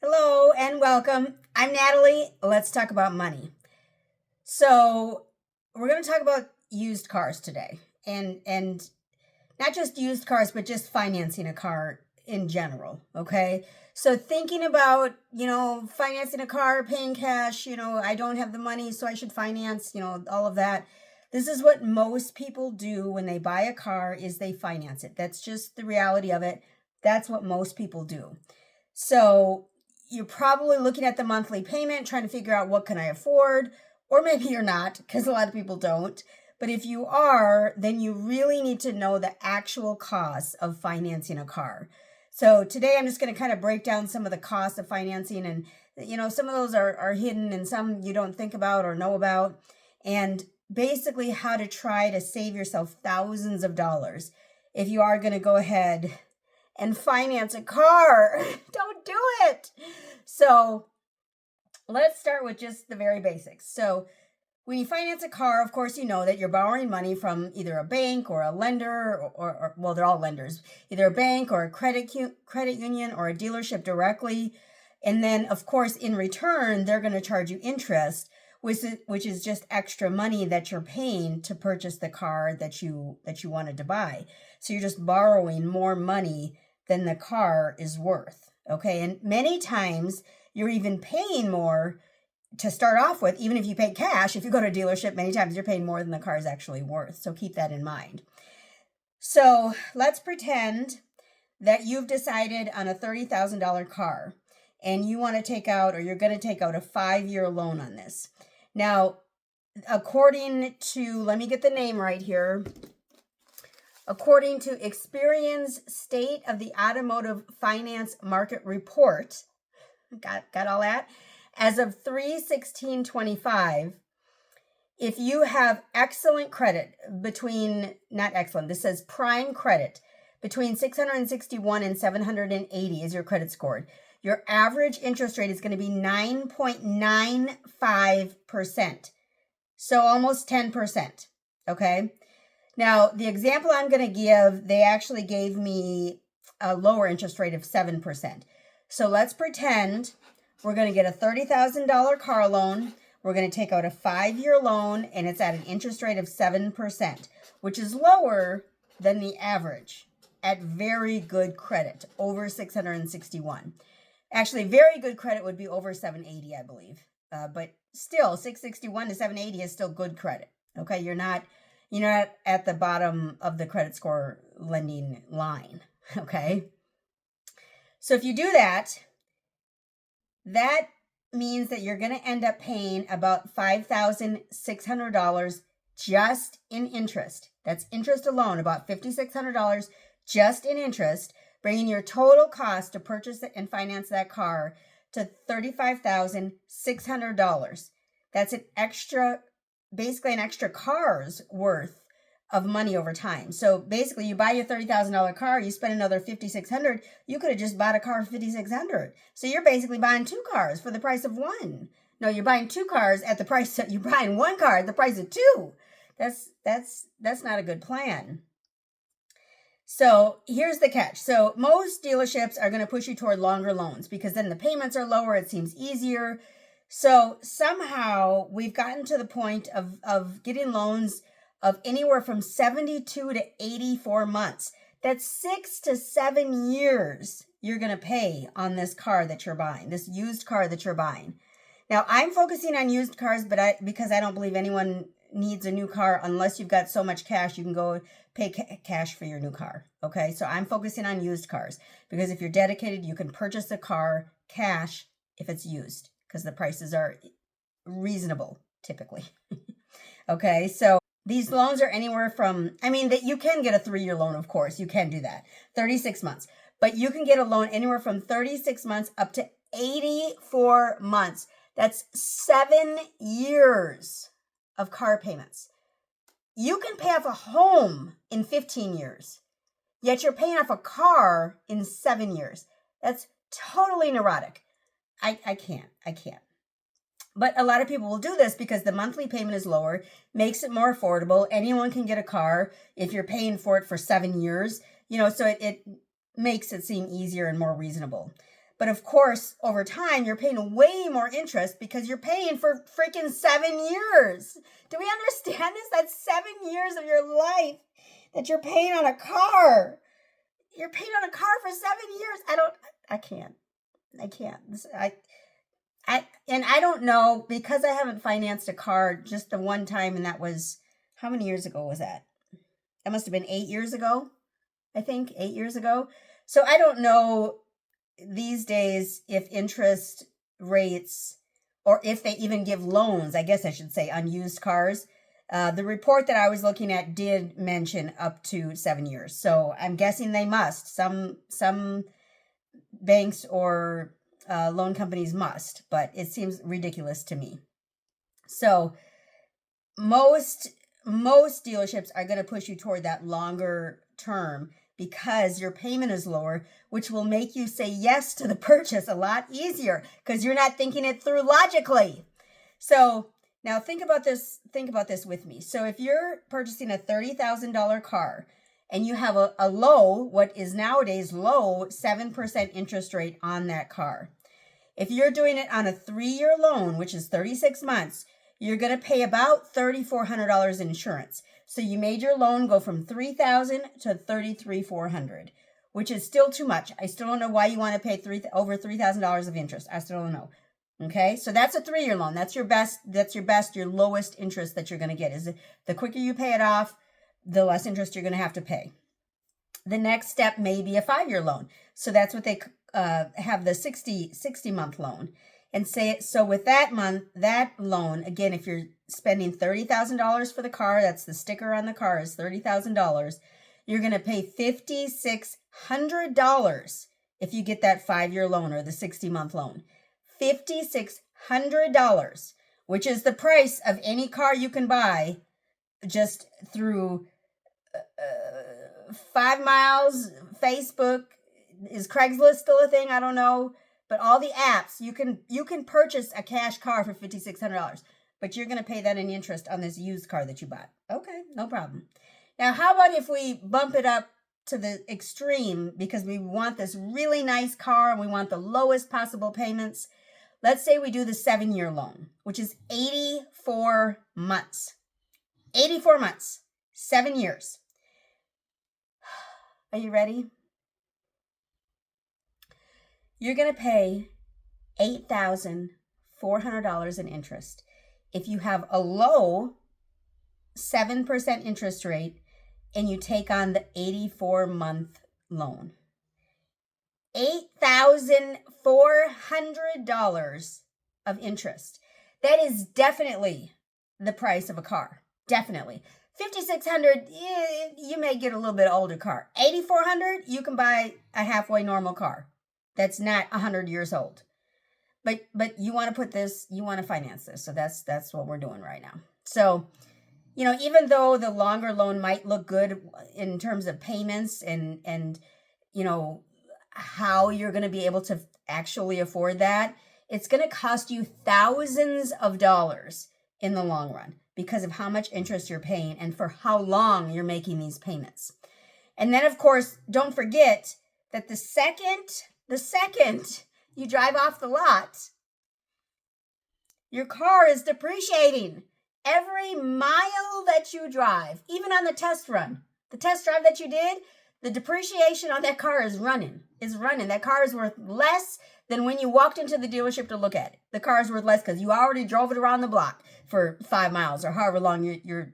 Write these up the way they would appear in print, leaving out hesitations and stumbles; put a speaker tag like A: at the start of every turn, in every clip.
A: Hello and welcome. I'm Natalie. Let's talk about money. So, we're going to talk about used cars today. And not just used cars, but just financing a car in general, okay? So thinking about, financing a car, paying cash, I don't have the money, so I should finance, all of that. This is what most people do when they buy a car is they finance it. That's just the reality of it. That's what most people do. So you're probably looking at the monthly payment, trying to figure out what can I afford, or maybe you're not, because a lot of people don't. But if you are, then you really need to know the actual cost of financing a car. So today I'm just going to kind of break down some of the costs of financing, and some of those are hidden and some you don't think about or know about, and basically how to try to save yourself thousands of dollars if you are going to go ahead and finance a car. Don't do it. So let's start with just the very basics. So when you finance a car, of course, you know that you're borrowing money from either a bank or a lender, or well, they're all lenders, either a bank or a credit union or a dealership directly. And then, of course, in return, they're going to charge you interest, which is just extra money that you're paying to purchase the car that you wanted to buy. So you're just borrowing more money than the car is worth. Okay. And many times you're even paying more to start off with, even if you pay cash. If you go to a dealership, many times you're paying more than the car is actually worth. So keep that in mind. So let's pretend that you've decided on a $30,000 car and you want to take out, or you're going to take out a 5-year loan on this. Now, according to, let me get the name right here. According to Experian's State of the Automotive Finance Market Report, got all that? As of 3/16/25, if you have excellent credit not excellent, this says prime credit, between 661 and 780 is your credit score. Your average interest rate is going to be 9.95%. So almost 10%. Okay. Now, the example I'm going to give, they actually gave me a lower interest rate of 7%. So let's pretend we're going to get a $30,000 car loan. We're going to take out a 5-year loan, and it's at an interest rate of 7%, which is lower than the average at very good credit, over 661. Actually, very good credit would be over 780, I believe. But still, 661 to 780 is still good credit. Okay, you're not at the bottom of the credit score lending line. Okay. So if you do that, that means that you're going to end up paying about $5,600 just in interest. That's interest alone, about $5,600 just in interest, bringing your total cost to purchase and finance that car to $35,600. That's basically an extra car's worth of money over time. So basically, you buy your $30,000 car, you spend another $5,600. You could have just bought a car for $5,600. So you're basically buying 2 cars for the price of one. No, you're buying 2 cars at the price that you're buying 1 car at the price of 2. That's not a good plan. So here's the catch. So most dealerships are going to push you toward longer loans because then the payments are lower. It seems easier. So somehow we've gotten to the point of getting loans of anywhere from 72 to 84 months. That's 6 to 7 years you're going to pay on this car that you're buying, this used car that you're buying. Now, I'm focusing on used cars, because I don't believe anyone needs a new car unless you've got so much cash you can go pay cash for your new car. Okay, so I'm focusing on used cars because if you're dedicated, you can purchase a car cash if it's used because the prices are reasonable typically. Okay, so these loans are anywhere from, that you can get a 3-year loan, of course, you can do that, 36 months. But you can get a loan anywhere from 36 months up to 84 months. That's 7 years of car payments. You can pay off a home in 15 years, yet you're paying off a car in 7 years. That's totally neurotic. I can't. But a lot of people will do this because the monthly payment is lower, makes it more affordable. Anyone can get a car if you're paying for it for 7 years, so it makes it seem easier and more reasonable. But of course, over time, you're paying way more interest because you're paying for freaking 7 years. Do we understand this? That's 7 years of your life that you're paying on a car. You're paying on a car for 7 years. I can't. And I don't know, because I haven't financed a car just the one time, and that was, how many years ago was that? That must have been 8 years ago, I think, 8 years ago. So I don't know these days if interest rates, or if they even give loans, I guess I should say, on used cars. The report that I was looking at did mention up to 7 years. So I'm guessing they must. Some banks or loan companies must, but it seems ridiculous to me. So most dealerships are going to push you toward that longer term because your payment is lower, which will make you say yes to the purchase a lot easier because you're not thinking it through logically. So now think about this with me. So if you're purchasing a $30,000 car and you have a low, what is nowadays low, 7% interest rate on that car. If you're doing it on a 3-year loan, which is 36 months, you're going to pay about $3,400 in insurance. So you made your loan go from $3,000 to $33,400, which is still too much. I still don't know why you want to pay over $3,000 of interest. I still don't know. Okay, so that's a 3-year loan. That's your best, your lowest interest that you're going to get. Is the quicker you pay it off, the less interest you're going to have to pay. The next step may be a 5-year loan. So that's what they have, the 60-month loan. And so with that loan, again, if you're spending $30,000 for the car, that's the sticker on the car is $30,000, you're going to pay $5,600 if you get that 5-year loan or the 60-month loan. $5,600, which is the price of any car you can buy just through 5 miles, Facebook. Is Craigslist still a thing? I don't know. But all the apps, you can purchase a cash car for $5,600, but you're going to pay that in interest on this used car that you bought. Okay, no problem. Now, how about if we bump it up to the extreme because we want this really nice car and we want the lowest possible payments? Let's say we do the 7-year loan, which is 84 months. 84 months, 7 years. Are you ready? You're going to pay $8,400 in interest if you have a low 7% interest rate and you take on the 84-month loan. $8,400 of interest. That is definitely the price of a car. Definitely. $5,600, you may get a little bit older car. $8,400, you can buy a halfway normal car that's not 100 years old. But you want to finance this. So that's what we're doing right now. So, even though the longer loan might look good in terms of payments and how you're going to be able to actually afford that, it's going to cost you thousands of dollars in the long run because of how much interest you're paying and for how long you're making these payments. And then, of course, don't forget that the second you drive off the lot, your car is depreciating. Every mile that you drive, even on the test drive that you did, the depreciation on that car is running. That car is worth less than when you walked into the dealership to look at it. The car is worth less because you already drove it around the block for 5 miles or however long your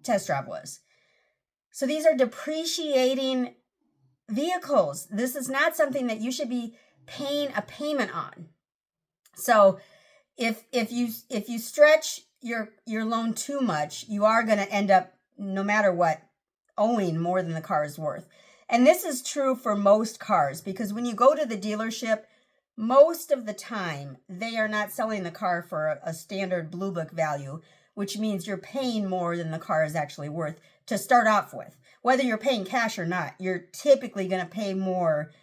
A: test drive was. So these are depreciating vehicles. This is not something that you should be paying a payment on. So if you stretch your loan too much, you are going to end up, no matter what, owing more than the car is worth. And this is true for most cars because when you go to the dealership, most of the time they are not selling the car for a standard Blue Book value, which means you're paying more than the car is actually worth to start off with. Whether you're paying cash or not, you're typically going to pay more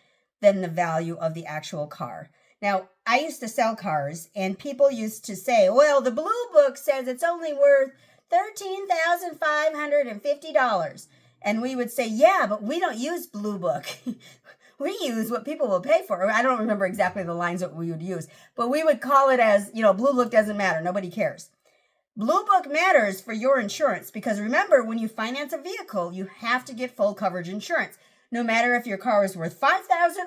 A: than the value of the actual car. Now, I used to sell cars, and people used to say, well, the Blue Book says it's only worth $13,550. And we would say, yeah, but we don't use Blue Book. we use what people will pay for. I don't remember exactly the lines that we would use, but we would call it as, Blue Book doesn't matter. Nobody cares. Blue Book matters for your insurance because remember, when you finance a vehicle, you have to get full coverage insurance. No matter if your car is worth $5,000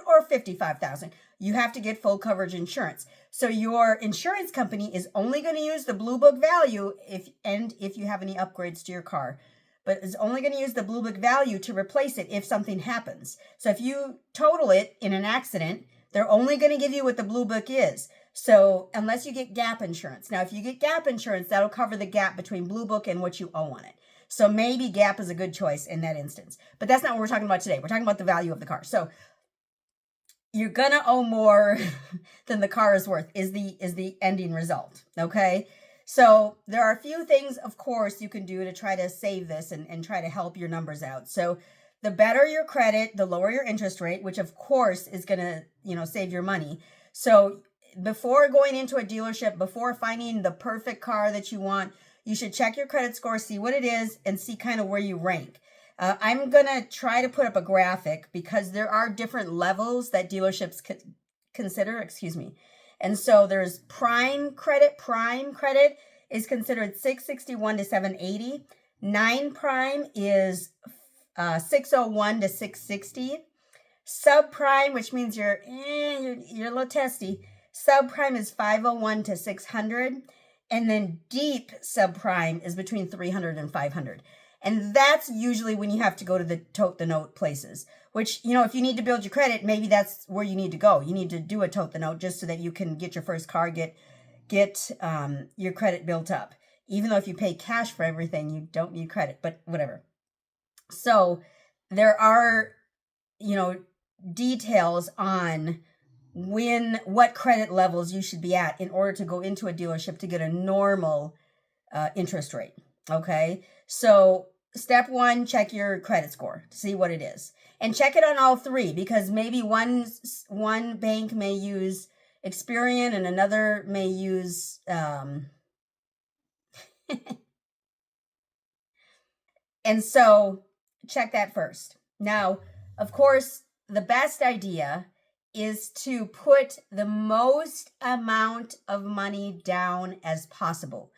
A: or $55,000, you have to get full coverage insurance. So your insurance company is only going to use the Blue Book value if you have any upgrades to your car, but is only going to use the Blue Book value to replace it if something happens. So if you total it in an accident, they're only going to give you what the Blue Book is. So unless you get gap insurance. Now, if you get gap insurance, that'll cover the gap between Blue Book and what you owe on it. So maybe gap is a good choice in that instance. But that's not what we're talking about today. We're talking about the value of the car. So you're going to owe more than the car is worth is the ending result. Okay? So there are a few things, of course, you can do to try to save this and try to help your numbers out. So the better your credit, the lower your interest rate, which of course is going to, save your money. So before going into a dealership, before finding the perfect car that you want, you should check your credit score, see what it is, and see kind of where you rank. I'm going to try to put up a graphic because there are different levels that dealerships consider, And so there's prime credit. Prime credit is considered 661 to 780. 9 prime is 601 to 660. Subprime, which means you're a little testy. Subprime is 501 to 600. And then deep subprime is between 300 and 500. And that's usually when you have to go to the tote the note places, which, if you need to build your credit, maybe that's where you need to go. You need to do a tote the note just so that you can get your first car, get your credit built up. Even though if you pay cash for everything, you don't need credit, but whatever. So there are, details on what credit levels you should be at in order to go into a dealership to get a normal interest rate. Okay. So step 1, check your credit score to see what it is, and check it on all 3 because maybe one bank may use Experian and another may use, and so check that first. Now, of course, the best idea is to put the most amount of money down as possible.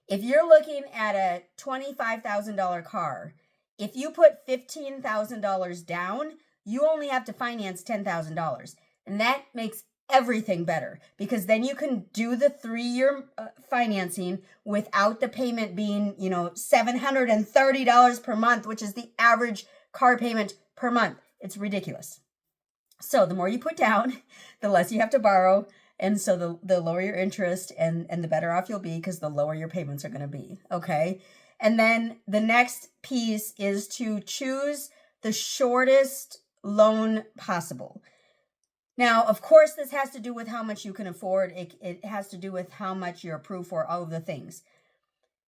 A: If you're looking at a $25,000 car, if you put $15,000 down, you only have to finance $10,000. And that makes everything better because then you can do the 3-year financing without the payment being, $730 per month, which is the average car payment per month. It's ridiculous. So the more you put down, the less you have to borrow. And so the lower your interest and the better off you'll be because the lower your payments are going to be. Okay. And then the next piece is to choose the shortest loan possible. Now, of course, this has to do with how much you can afford. It has to do with how much you're approved for, all of the things.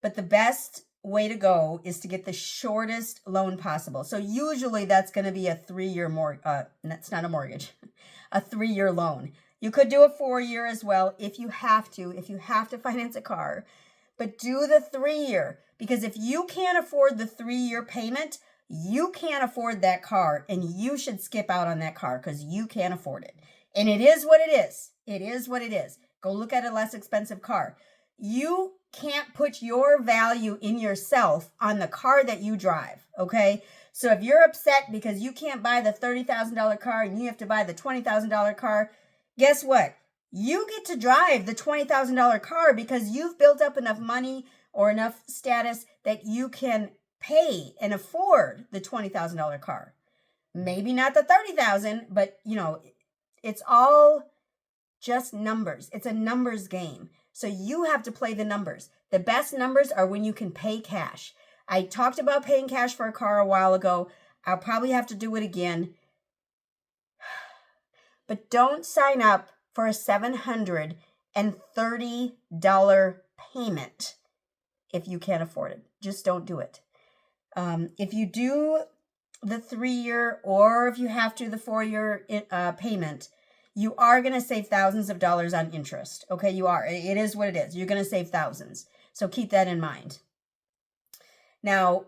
A: But the best way to go is to get the shortest loan possible. So usually that's going to be a 3-year that's not a mortgage, a 3-year loan. You could do a 4-year as well if you have to finance a car, but do the 3-year because if you can't afford the 3-year payment, you can't afford that car and you should skip out on that car because you can't afford it. And it is what it is. It is what it is. Go look at a less expensive car. You can't put your value in yourself on the car that you drive, okay? So if you're upset because you can't buy the $30,000 car and you have to buy the $20,000 car, guess what? You get to drive the $20,000 car because you've built up enough money or enough status that you can pay and afford the $20,000 car. Maybe not the $30,000, but it's all just numbers. It's a numbers game. So you have to play the numbers. The best numbers are when you can pay cash. I talked about paying cash for a car a while ago. I'll probably have to do it again. But don't sign up for a $730 payment if you can't afford it. Just don't do it. If you do the 3-year or if you have to the 4-year payment, you are going to save thousands of dollars on interest. Okay, you are. It is what it is. You're going to save thousands. So keep that in mind. Now,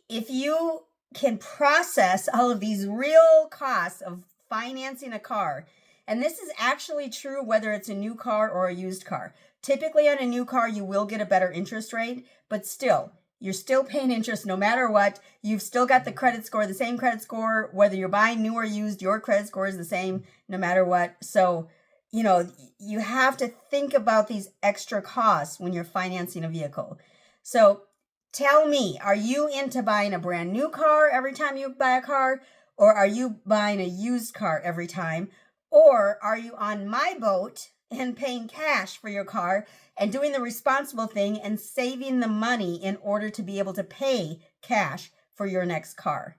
A: if you can process all of these real costs of financing a car. And this is actually true whether it's a new car or a used car. Typically on a new car, you will get a better interest rate, but still, you're still paying interest no matter what. You've still got the credit score, the same credit score, whether you're buying new or used, your credit score is the same no matter what. So, you have to think about these extra costs when you're financing a vehicle. So tell me, are you into buying a brand new car every time you buy a car? Or are you buying a used car every time? Or are you on my boat and paying cash for your car and doing the responsible thing and saving the money in order to be able to pay cash for your next car?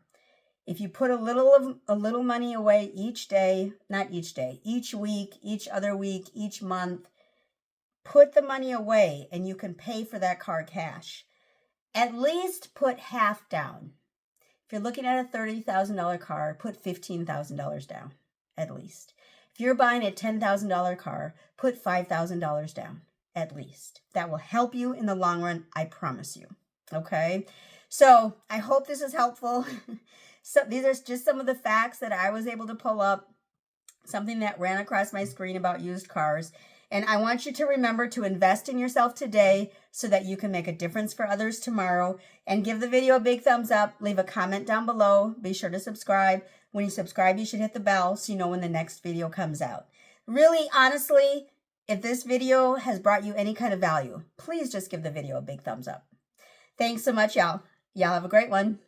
A: If you put a little money away each day, not each day, each week, each other week, each month, put the money away and you can pay for that car cash. At least put half down. If you're looking at a $30,000 car, put $15,000 down, at least. If you're buying a $10,000 car, put $5,000 down, at least. That will help you in the long run, I promise you. Okay? So I hope this is helpful. So these are just some of the facts that I was able to pull up, something that ran across my screen about used cars. And I want you to remember to invest in yourself today so that you can make a difference for others tomorrow. And give the video a big thumbs up. Leave a comment down below. Be sure to subscribe. When you subscribe, you should hit the bell so you know when the next video comes out. Really, honestly, if this video has brought you any kind of value, please just give the video a big thumbs up. Thanks so much, y'all. Y'all have a great one.